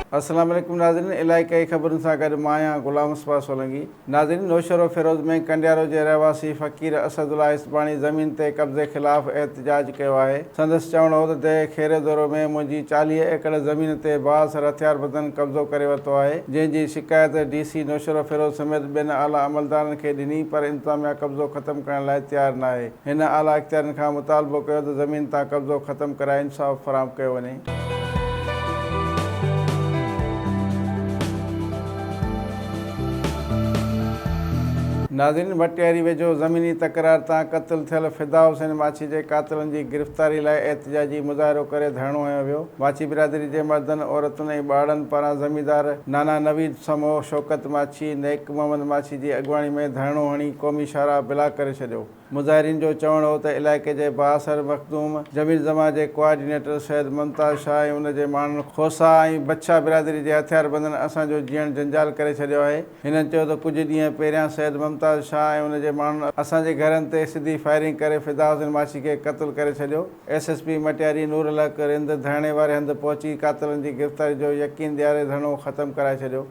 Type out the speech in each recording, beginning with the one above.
अस्सलाम वालेकुम नाज़रीन, इलाइक़ाई ख़बरुनि सां गॾु मां आहियां ग़ुलाम मुस्तफ़ा सोलंकी। नाज़रीन, नौशहरो फ़िरोज़ में कंडियारो जे रहवासी फ़क़ीर असदुल्ला इस्बाणी ज़मीन ते कब्ज़े ख़िलाफ़ एहतिजाज कयो आहे। संदसि चवणो हो त दह खेरे दौरो में मुंहिंजी 40 एकड़ ज़मीन ते बासर हथियारबंदनि कब्ज़ो करे वरितो आहे, जंहिंजी शिकायत DC नौशहरो फ़िरोज़ समेत ॿियनि आला अमलदारनि खे ॾिनी, पर इंतिज़ामिया कब्ज़ो ख़तमु करण लाइ तयारु न आहे। हिन आला इख़्तियारनि खां मुतालबो कयो त ज़मीन तां कब्ज़ो ख़तमु कराए इंसाफ़ फ़राहम कयो वञे। नाज़रीन, मटियारी वेझो ज़मीनी तकरार तां क़त्ल थियल फिदा हुसैन माछी जे क़ातिलनि जी गिरफ़्तारी लाइ एहतिजाजी मुज़ाहिरो करे धरणो हंयो वियो। माछी बिरादरी जे मर्दनि, औरतुनि ऐं ॿारनि पारां ज़मींदार नाना नवीद समो, शौकत माछी, नेक मोहम्मद माछी जी अॻुवाणी में धरणो हणी क़ौमी शाहराह बिला करे छॾियो। मुज़ाहिरीन जो चवणु हो त इलाइक़े जे बासर मखदूम जमीर जमा जे कोआर्डिनेटर सैयद मुमताज़ शाह ऐं उन जे माण्हुनि खोसा ऐं बच्छा बिरादरी जे हथियारबंदनि असांजो जीअण जंजाल करे छॾियो आहे। हिननि चयो त कुझु ॾींहं पहिरियां सैयद मुमताज़ शाह ऐं उन जे माण्हुनि असांजे घरनि ते सिधी फायरिंग करे फिदा हुसैन माछी खे क़त्ल करे छॾियो। SSP मटियारी नूर अल हक़ रिंद धरणे वारे हंधि पहुची क़ातिलनि जी गिरफ़्तारी जो यकीन ॾियारे धरणो ख़तमु कराए छॾियो।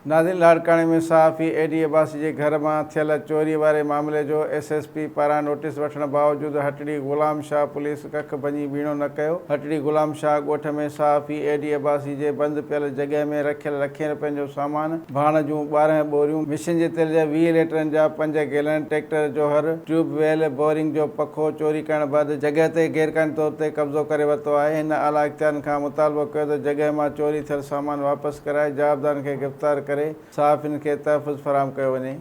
नाज़रीन, लाड़काणे में सहाफ़ी AD अब्बासी जे घर मां थियल चोरी वारे मामले जो SSP पारां नोटिस वठण बावजूदि हटड़ी ग़ुलाम शाह पुलिस कख भञी बीणो न कयो। हटड़ी ग़ुलाम शाह ॻोठ में सहाफ़ी AD अब्बासी जे बंदि पियल जॻह में रखियल लखें रुपयनि जो सामान, भाण जूं 12 बोरियूं, मिशिन जे तेल जा 20 लीटरनि जा 5 गैलन, ट्रैक्टर जो हर, ट्यूबवेल, बोरिंग जो पखो चोरी करण बैदि जॻह ते गैरकानूनी तौर ते कब्ज़ो करे वरितो आहे। हिन आला इख़्तियारनि खां मुतालबो कयो त जॻह मां चोरी थियल सामान वापसि कराए जवाबदारनि खे गिरफ़्तार करे सहाफ़ियुनि खे तहफ़्फ़ुज़ फ़राहम कयो वञे।